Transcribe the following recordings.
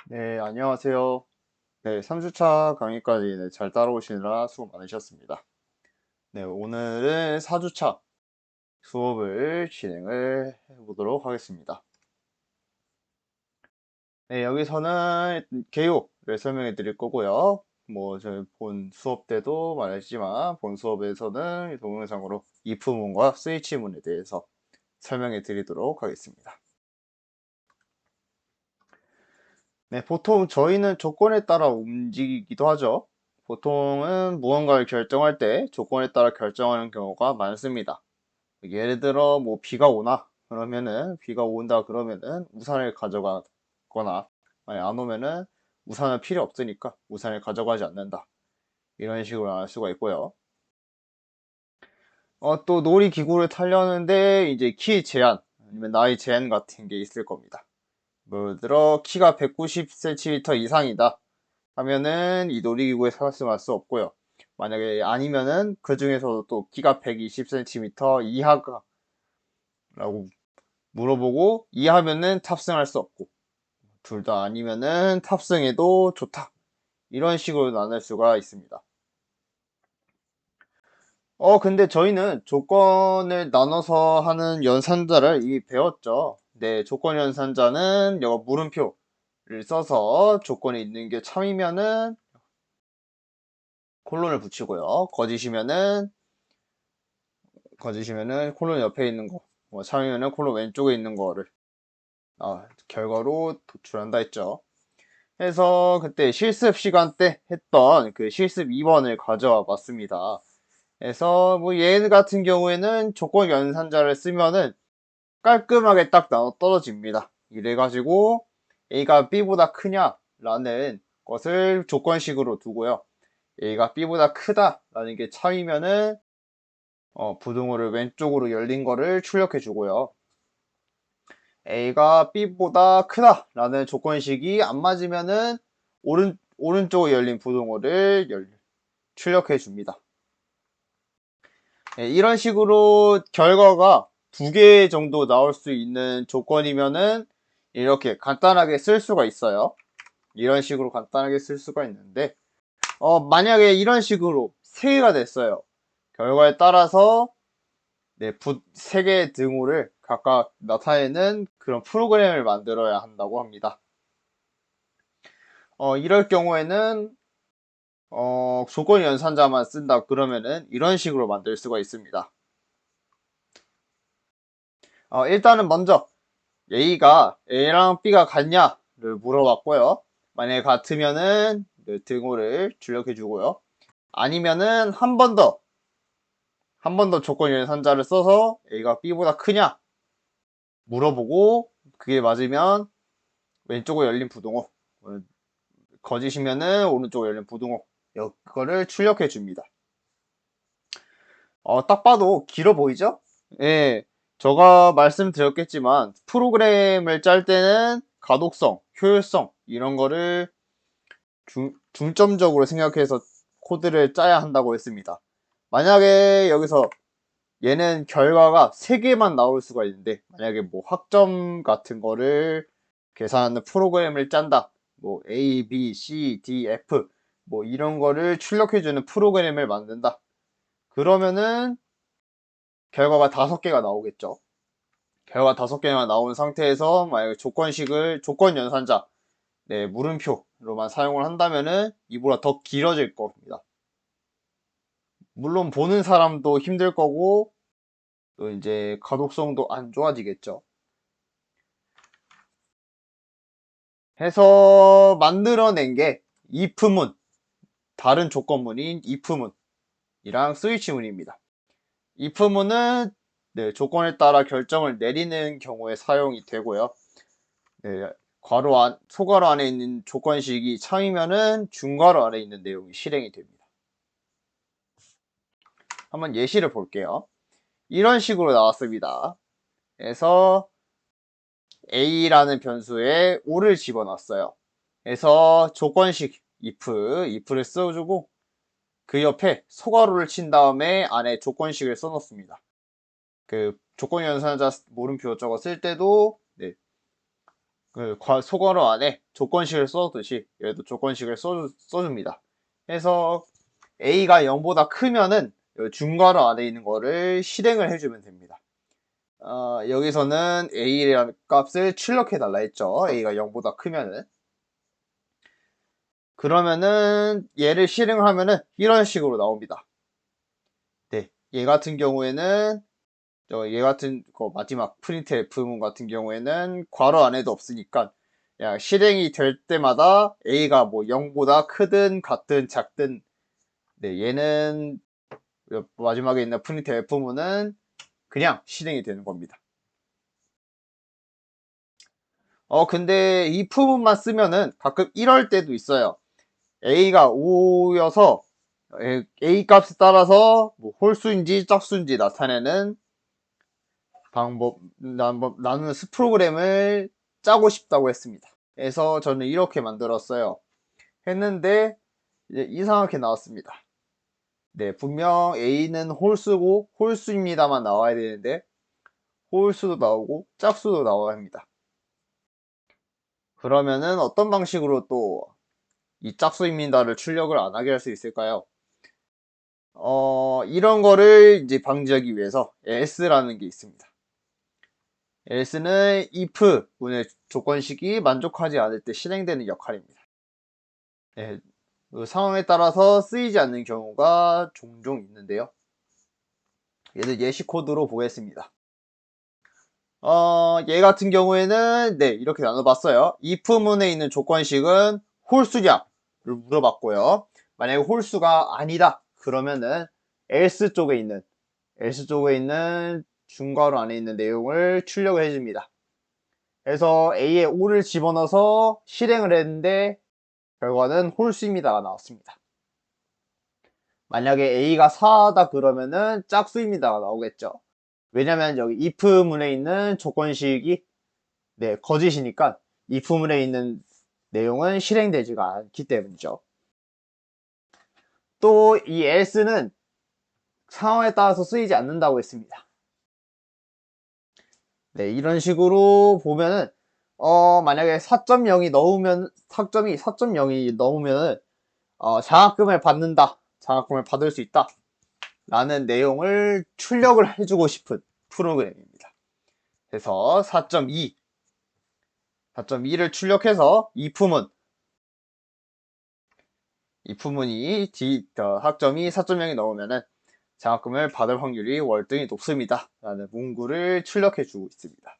네, 안녕하세요. 네, 3주차 강의까지 잘 따라오시느라 수고 많으셨습니다. 네, 오늘은 4주차 수업을 진행을 해보도록 하겠습니다. 네, 여기서는 개요를 설명해 드릴 거고요. 저희 본 수업 때도 말했지만, 본 수업에서는 동영상으로 if문과 스위치문에 대해서 설명해 드리도록 하겠습니다. 네, 보통 저희는 조건에 따라 움직이기도 하죠. 보통은 무언가를 결정할 때 조건에 따라 결정하는 경우가 많습니다. 예를 들어 뭐 비가 오나 그러면은 비가 온다 그러면은 우산을 가져가거나 만약 안 오면은 우산은 필요 없으니까 우산을 가져가지 않는다. 이런 식으로 알 수가 있고요. 또 놀이기구를 타려는데 이제 키 제한 아니면 나이 제한 같은 게 있을 겁니다. 예를 들어 키가 190cm 이상이다 하면은 이 놀이기구에 탑승할 수 없고요. 만약에 아니면은 그 중에서도 또 키가 120cm 이하가라고 물어보고 이하면은 탑승할 수 없고 둘 다 아니면은 탑승해도 좋다. 이런 식으로 나눌 수가 있습니다. 근데 저희는 조건을 나눠서 하는 연산자를 이미 배웠죠. 네, 조건 연산자는 여기 물음표를 써서 조건이 있는 게 참이면은 콜론을 붙이고요. 거짓이면은 콜론 옆에 있는 거, 참이면은 콜론 왼쪽에 있는 거를 결과로 도출한다 했죠. 그래서 그때 실습 시간 때 했던 그 실습 2번을 가져와 봤습니다. 그래서 뭐 얘 같은 경우에는 조건 연산자를 쓰면은 깔끔하게 딱 나눠 떨어집니다. 이래가지고 A가 B보다 크냐라는 것을 조건식으로 두고요. A가 B보다 크다라는 게 차이면은 부등호를 왼쪽으로 열린 거를 출력해 주고요. A가 B보다 크다라는 조건식이 안 맞으면은 오른쪽에 열린 부등호를 출력해 줍니다. 네, 이런 식으로 결과가 두 개 정도 나올 수 있는 조건이면은 이렇게 간단하게 쓸 수가 있어요. 이런 식으로 간단하게 쓸 수가 있는데, 만약에 이런 식으로 세 개가 됐어요. 결과에 따라서 네, 세 개의 등호를 각각 나타내는 그런 프로그램을 만들어야 한다고 합니다. 이럴 경우에는 조건 연산자만 쓴다 그러면은 이런 식으로 만들 수가 있습니다. 일단은 먼저 A가 A랑 B가 같냐를 물어봤고요. 만약에 같으면은 등호를 출력해 주고요. 아니면은 한 번 더 조건 연산자를 써서 A가 B보다 크냐 물어보고 그게 맞으면 왼쪽으로 열린 부등호, 거짓이면은 오른쪽으로 열린 부등호 이거를 출력해 줍니다. 딱 봐도 길어 보이죠? 예, 제가 말씀드렸겠지만 프로그램을 짤 때는 가독성, 효율성 이런 거를 중점적으로 생각해서 코드를 짜야 한다고 했습니다. 만약에 여기서 얘는 결과가 3개만 나올 수가 있는데 만약에 뭐 학점 같은 거를 계산하는 프로그램을 짠다. 뭐 A, B, C, D, F 뭐 이런 거를 출력해주는 프로그램을 만든다. 그러면은 결과가 5개가 나오겠죠. 결과 5개가 나온 상태에서 만약에 조건 연산자, 네, 물음표로만 사용을 한다면은 이보다 더 길어질 겁니다. 물론 보는 사람도 힘들 거고 또 이제 가독성도 안 좋아지겠죠. 해서 만들어낸 게 if문, 다른 조건문인 if문이랑 스위치문입니다. if문은 네, 조건에 따라 결정을 내리는 경우에 사용이 되고요. 네, 소괄호 안에 있는 조건식이 참이면은 중괄호 안에 있는 내용이 실행이 됩니다. 한번 예시를 볼게요. 이런 식으로 나왔습니다. 그래서 a라는 변수에 5를 집어넣었어요. 그래서 조건식 if를 써주고 그 옆에 소괄호를 친 다음에 안에 조건식을 써놓습니다. 그 조건 연산자 물음표 저거 쓸 때도 네, 소괄호 안에 조건식을 써듯이 얘도 조건식을 써줍니다. 그래서 a가 0보다 크면은 중괄호 안에 있는 거를 실행을 해주면 됩니다. 여기서는 a라는 값을 출력해 달라 했죠. a가 0보다 크면은. 그러면은 얘를 실행을 하면은 이런 식으로 나옵니다. 네, 얘 같은 경우에는 얘 같은 거 마지막 printf문 같은 경우에는 괄호 안에도 없으니까 그냥 실행이 될 때마다 a가 뭐 0보다 크든 같든 작든 네, 얘는 마지막에 있는 printf문은 그냥 실행이 되는 겁니다. 근데 이 부분만 쓰면은 가끔 이럴 때도 있어요. a가 5여서 a 값에 따라서 뭐 홀수인지 짝수인지 나타내는 나누는 프로그램을 짜고 싶다고 했습니다. 그래서 저는 이렇게 만들었어요. 했는데 이제 이상하게 나왔습니다. 네, 분명 a는 홀수고 홀수입니다만 나와야 되는데 홀수도 나오고 짝수도 나와야 합니다. 그러면은 어떤 방식으로 또 이 짝수입니다를 출력을 안 하게 할 수 있을까요? 이런 거를 이제 방지하기 위해서 else라는 게 있습니다. else는 if 문의 조건식이 만족하지 않을 때 실행되는 역할입니다. 네, 그 상황에 따라서 쓰이지 않는 경우가 종종 있는데요. 얘를 예시 코드로 보겠습니다. 얘 같은 경우에는 네, 이렇게 나눠봤어요. if문에 있는 조건식은 홀수냐를 물어봤고요. 만약에 홀수가 아니다 그러면은 else 쪽에 있는 중괄호 안에 있는 내용을 출력을 해줍니다. 그래서 a에 5를 집어넣어서 실행을 했는데 결과는 홀수입니다가 나왔습니다. 만약에 a가 4다 그러면은 짝수입니다가 나오겠죠. 왜냐면 여기 if문에 있는 조건식이 네, 거짓이니까 if문에 있는 내용은 실행되지가 않기 때문이죠. 또 이 else는 상황에 따라서 쓰이지 않는다고 했습니다. 네, 이런 식으로 보면은 만약에 4.0이 넣으면 4.0이 넣으면 장학금을 받는다. 장학금을 받을 수 있다. 라는 내용을 출력을 해주고 싶은 프로그램입니다. 그래서 4.2를 출력해서 이 품문이 학점이 4.0이 넘으면은 장학금을 받을 확률이 월등히 높습니다. 라는 문구를 출력해 주고 있습니다.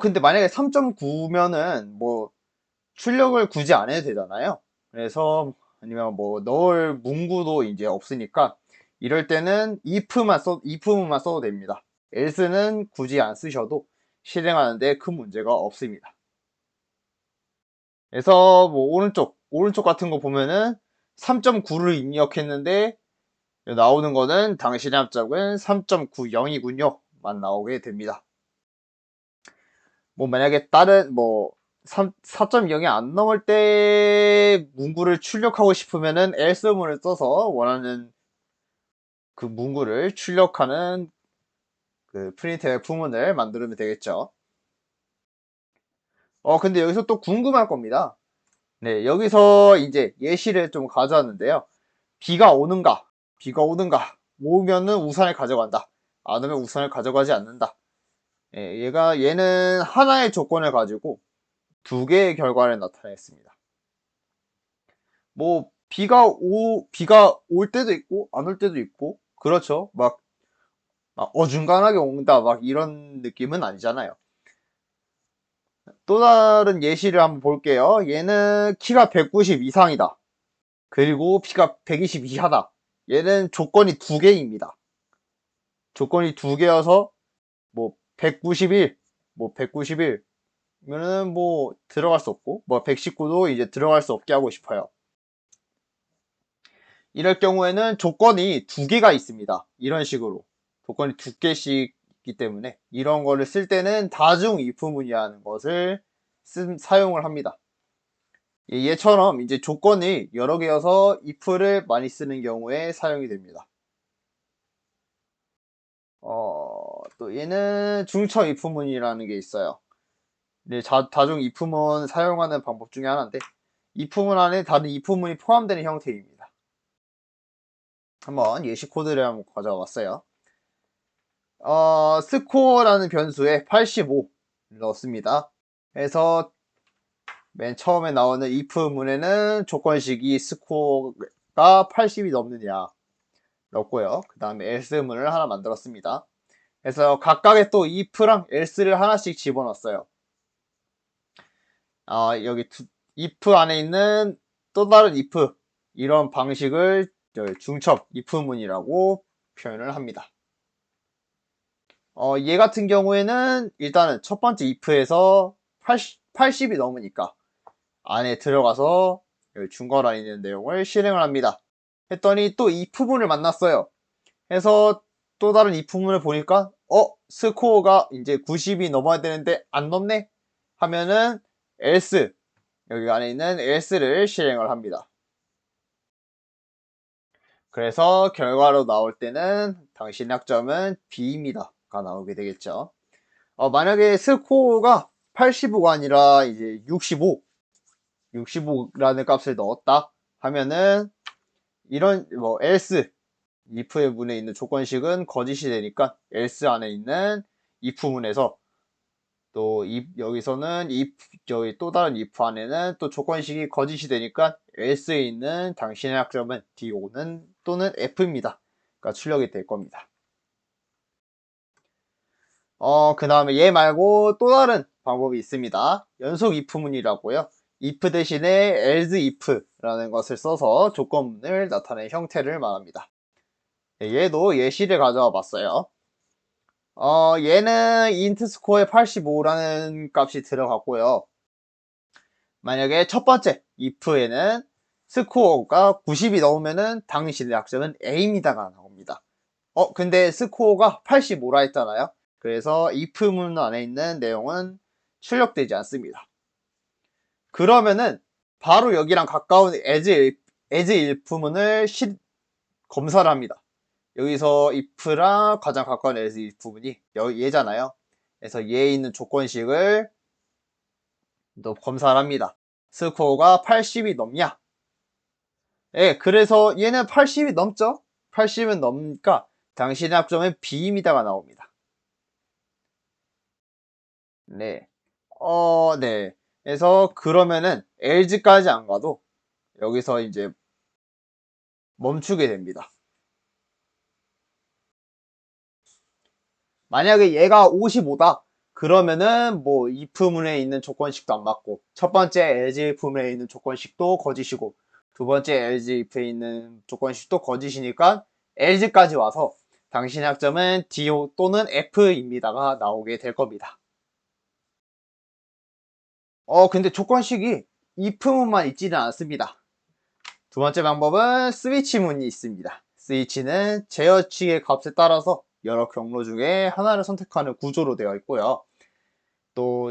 근데 만약에 3.9면은 뭐 출력을 굳이 안 해도 되잖아요. 그래서 아니면 뭐 넣을 문구도 이제 없으니까 이럴 때는 if문만 써도 됩니다. else는 굳이 안 쓰셔도 실행하는데 큰 문제가 없습니다. 그래서 뭐 오른쪽 같은 거 보면은 3.9를 입력했는데 나오는 거는 당신의 합작은 3.90이군요 만 나오게 됩니다. 뭐 만약에 다른 뭐 4.0이 안 넘을 때 문구를 출력하고 싶으면은 else문을 써서 원하는 그 문구를 출력하는 그 printf문을 만들면 되겠죠. 근데 여기서 또 궁금할 겁니다. 네, 여기서 이제 예시를 좀 가져왔는데요. 비가 오는가 오면은 우산을 가져간다. 안 오면 우산을 가져가지 않는다. 얘는 하나의 조건을 가지고 두 개의 결과를 나타냈습니다. 뭐 비가 올 때도 있고 안 올 때도 있고 그렇죠. 막 어중간하게 온다 막 이런 느낌은 아니잖아요. 또 다른 예시를 한번 볼게요. 얘는 키가 190 이상이다. 그리고 키가 120 이하다. 얘는 조건이 두 개입니다. 조건이 두 개여서 뭐 191, 뭐 191면은 뭐 들어갈 수 없고 뭐 119도 이제 들어갈 수 없게 하고 싶어요. 이럴 경우에는 조건이 두 개가 있습니다. 이런 식으로 조건이 두 개씩 있기 때문에 이런 거를 쓸 때는 다중 if문이라는 것을 사용을 합니다. 얘처럼 이제 조건이 여러 개여서 if를 많이 쓰는 경우에 사용이 됩니다. 또 얘는 중첩 if문이라는 게 있어요. 네, 다중 if문 사용하는 방법 중에 하나인데 if문 안에 다른 if문이 포함되는 형태입니다. 한번 예시 코드를 한번 가져와 봤어요. 스코어라는 변수에 85 넣습니다. 그래서 맨 처음에 나오는 if문에는 조건식이 스코어가 80이 넘느냐 넣고요. 그 다음에 else문을 하나 만들었습니다. 그래서 각각의 또 if랑 else를 하나씩 집어넣었어요. 여기 if 안에 있는 또 다른 if 이런 방식을 중첩 if문이라고 표현을 합니다. 얘 같은 경우에는 일단은 첫 번째 if에서 80이 넘으니까 안에 들어가서 중괄호에 있는 내용을 실행을 합니다. 했더니 또 if문을 만났어요. 해서 또 다른 if문을 보니까 스코어가 이제 90이 넘어야 되는데 안 넘네? 하면은 else 여기 안에 있는 else를 실행을 합니다. 그래서 결과로 나올 때는 당신의 학점은 B입니다가 나오게 되겠죠. 만약에 스코어가 85가 아니라 이제 65라는 값을 넣었다 하면은 이런 else if의 문에 있는 조건식은 거짓이 되니까 else 안에 있는 if 문에서 또 여기서는 if 저기 또 다른 if 안에는 또 조건식이 거짓이 되니까 else에 있는 당신의 학점은 D5는 또는 F입니다. 가 출력이 될 겁니다. 그 다음에 얘 말고 또 다른 방법이 있습니다. 연속 if문이라고요. if 대신에 else if라는 것을 써서 조건문을 나타내는 형태를 말합니다. 얘도 예시를 가져와 봤어요. 얘는 int 스코어에 85라는 값이 들어갔고요. 만약에 첫 번째 if에는 스코어가 90이 넘으면은 당신의 학점은 A입니다가 나옵니다. 근데 스코어가 85라 했잖아요. 그래서 if문 안에 있는 내용은 출력되지 않습니다. 그러면은 바로 여기랑 가까운 as if문을 검사를 합니다. 여기서 if랑 가장 가까운 as if문이 얘잖아요. 그래서 얘에 있는 조건식을 또 검사를 합니다. 스코어가 80이 넘냐? 예, 그래서 얘는 80이 넘죠? 80은 넘으니까 당신의 학점은 B입니다가 나옵니다. 네. 네. 그래서 그러면은 LG까지 안 가도 여기서 이제 멈추게 됩니다. 만약에 얘가 55다. 그러면은 뭐 if문에 있는 조건식도 안 맞고 첫 번째 else if문에 있는 조건식도 거짓이고 두 번째 else if에 있는 조건식도 거짓이니까 LG까지 와서 당신의 학점은 DO 또는 F입니다가 나오게 될 겁니다. 근데 조건식이 if문만 있지는 않습니다. 두 번째 방법은 스위치문이 있습니다. 스위치는 제어식의 값에 따라서 여러 경로 중에 하나를 선택하는 구조로 되어 있고요. 또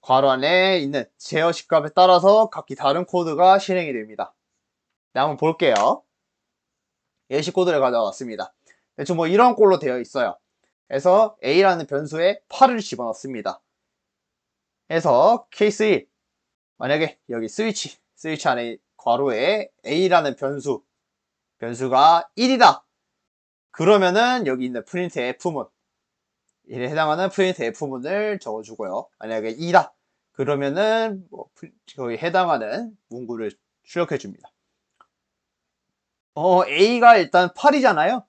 괄호 안에 있는 제어식 값에 따라서 각기 다른 코드가 실행이 됩니다. 네, 한번 볼게요. 예시 코드를 가져왔습니다. 대충 뭐 이런 꼴로 되어 있어요. 그래서 A라는 변수에 8을 집어넣습니다. 그래서 케이스 1 만약에 여기 스위치 안에 괄호에 A라는 변수가 1이다. 그러면은 여기 있는 프린트 F문 1에 해당하는 프린트 F문을 적어주고요. 만약에 2다. 그러면은 거기 해당하는 문구를 출력해 줍니다. A가 일단 8이잖아요.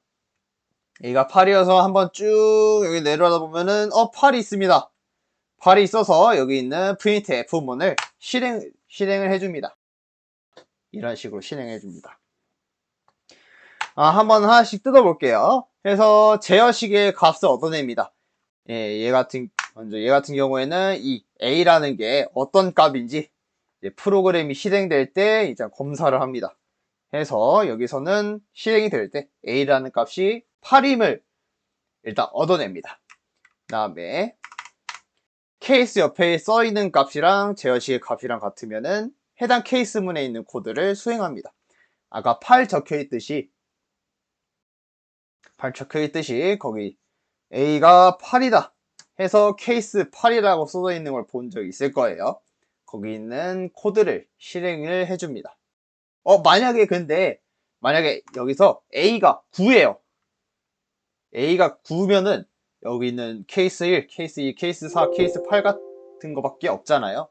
A가 8이어서 한번 쭉 여기 내려다 보면은 8이 있습니다. 8이 있어서 여기 있는 프린트 F문을 실행을 해줍니다. 이런 식으로 실행해 줍니다. 한번 하나씩 뜯어볼게요. 그래서 제어식의 값을 얻어냅니다. 먼저 얘 같은 경우에는 이 A라는 게 어떤 값인지 프로그램이 실행될 때 이제 검사를 합니다. 해서 여기서는 실행이 될 때 A라는 값이 8임을 일단 얻어냅니다. 그 다음에 케이스 옆에 써있는 값이랑 제어식의 값이랑 같으면은 해당 케이스문에 있는 코드를 수행합니다. 아까 8 적혀있듯이 거기 A가 8이다. 해서 케이스 8이라고 써져 있는 걸 본 적 있을 거예요. 거기 있는 코드를 실행을 해줍니다. 만약에 여기서 A가 9예요. A가 9면은 여기 있는 케이스 1, 케이스 2, 케이스 4, 케이스 8 같은 거밖에 없잖아요.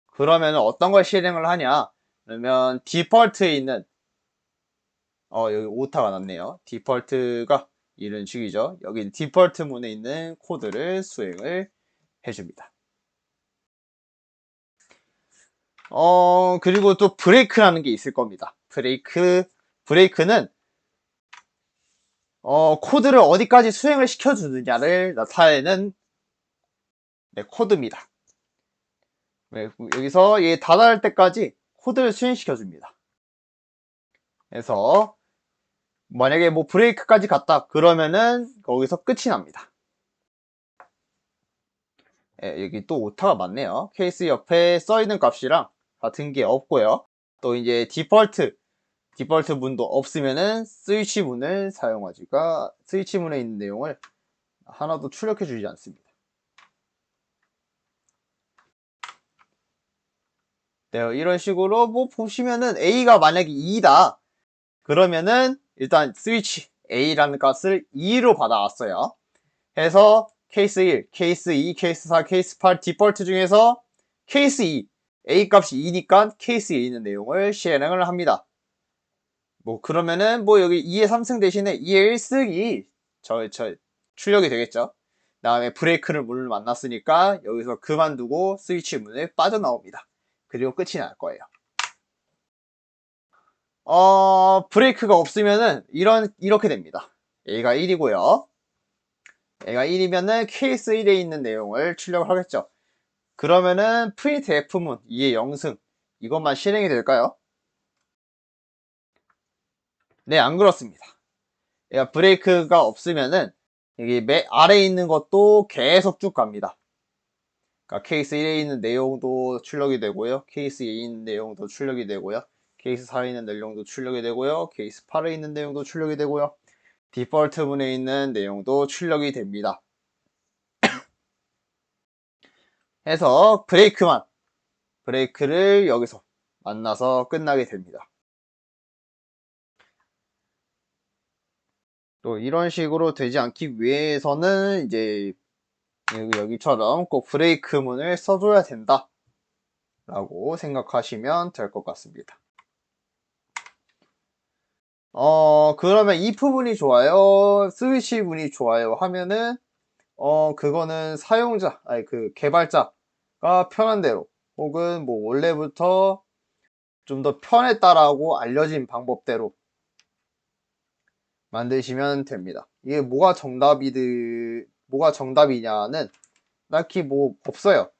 그러면 어떤 걸 실행을 하냐? 그러면 디폴트에 있는 여기 오타가 났네요. 디폴트가 이런 식이죠. 여기 디폴트 문에 있는 코드를 수행을 해줍니다. 그리고 또 브레이크라는 게 있을 겁니다. 브레이크는 코드를 어디까지 수행을 시켜주느냐를 나타내는 코드입니다. 여기서 얘 다다를 때까지 코드를 수행시켜줍니다. 그래서 만약에 뭐 브레이크까지 갔다 그러면은 거기서 끝이 납니다. 여기 또 오타가 많네요. 케이스 옆에 써있는 값이랑 같은 게 없고요. 또 이제 디폴트 문도 없으면은 스위치 문을 사용하지가 스위치 문에 있는 내용을 하나도 출력해 주지 않습니다. 네, 이런 식으로 뭐 보시면은 A가 만약에 2다 그러면은 일단 스위치 A라는 값을 2로 받아왔어요. 해서 케이스 1, 케이스 2, 케이스 4, 케이스 8 디폴트 중에서 케이스 2 A 값이 2니까 케이스에 있는 내용을 실행을 합니다. 뭐 그러면은 뭐 여기 2의 3승 대신에 2의 1승이 저 출력이 되겠죠. 다음에 브레이크를 문을 만났으니까 여기서 그만두고 스위치 문을 빠져나옵니다. 그리고 끝이 날 거예요. 브레이크가 없으면은 이렇게 됩니다. A가 1이고요. A가 1이면은 케이스 1에 있는 내용을 출력을 하겠죠. 그러면은 프린트 F문 2의 0승 이것만 실행이 될까요? 네, 안 그렇습니다. 얘가 브레이크가 없으면은 여기 맨 아래에 있는 것도 계속 쭉 갑니다. 그러니까 케이스 1에 있는 내용도 출력이 되고요. 케이스 2에 있는 내용도 출력이 되고요. 케이스 4에 있는 내용도 출력이 되고요. 케이스 8에 있는 내용도 출력이 되고요. 디폴트 문에 있는 내용도 출력이 됩니다. 해서 브레이크를 여기서 만나서 끝나게 됩니다. 또 이런 식으로 되지 않기 위해서는 이제 여기처럼 꼭 브레이크 문을 써줘야 된다 라고 생각하시면 될 것 같습니다. 그러면 if 문이 좋아요 스위치 문이 좋아요 하면은 그거는 그 개발자가 편한 대로 혹은 뭐 원래부터 좀 더 편했다라고 알려진 방법대로 만드시면 됩니다. 이게 뭐가 정답이냐는 딱히 뭐 없어요.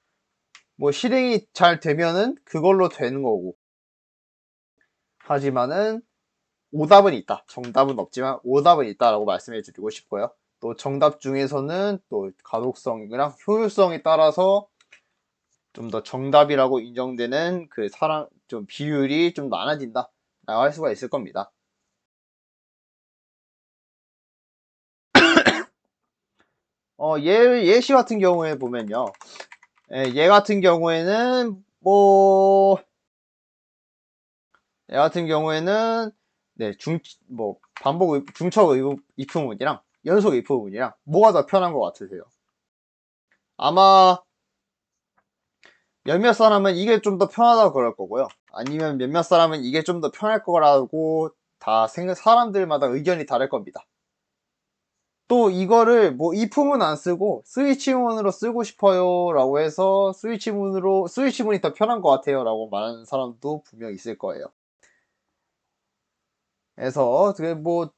뭐 실행이 잘 되면은 그걸로 되는 거고. 하지만은 오답은 있다. 정답은 없지만 오답은 있다라고 말씀해 드리고 싶고요. 또 정답 중에서는 또 가독성이랑 효율성에 따라서 좀 더 정답이라고 인정되는 그 좀 비율이 좀 많아진다. 라고 할 수가 있을 겁니다. 예시 같은 경우에 보면요. 얘 같은 경우에는 네, 중첩 if문이랑 연속 if문이랑 뭐가 더 편한 것 같으세요? 아마 몇몇 사람은 이게 좀 더 편하다고 그럴 거고요. 아니면 몇몇 사람은 이게 좀 더 편할 거라고 사람들마다 의견이 다를 겁니다. 또 이거를 뭐 if문 안 쓰고 스위치문으로 쓰고 싶어요 라고 해서 스위치문이 더 편한 것 같아요 라고 말하는 사람도 분명 있을 거예요. 그래서 뭐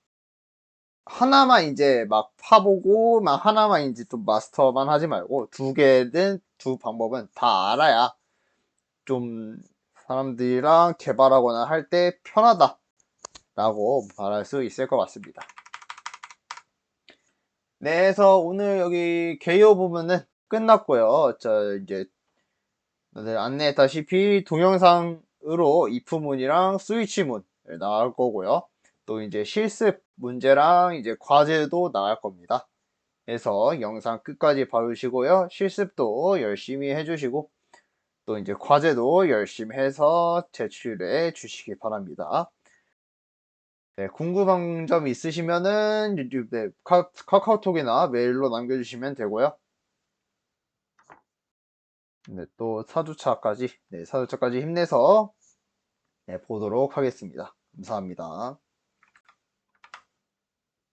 하나만 이제 막 파보고 막 하나만 이제 좀 마스터만 하지 말고 두 방법은 다 알아야 좀 사람들이랑 개발하거나 할 때 편하다 라고 말할 수 있을 것 같습니다. 네, 그래서 오늘 여기 개요 부분은 끝났고요. 이제 다들 안내했다시피 동영상으로 if문이랑 스위치문 나올 거고요. 또 이제 실습 문제랑 이제 과제도 나갈 겁니다. 해서 영상 끝까지 봐주시고요. 실습도 열심히 해주시고 또 이제 과제도 열심히 해서 제출해 주시기 바랍니다. 네, 궁금한 점 있으시면은 유튜브 카카오톡이나 메일로 남겨주시면 되고요. 네, 또 4주차까지 힘내서 네, 보도록 하겠습니다. 감사합니다.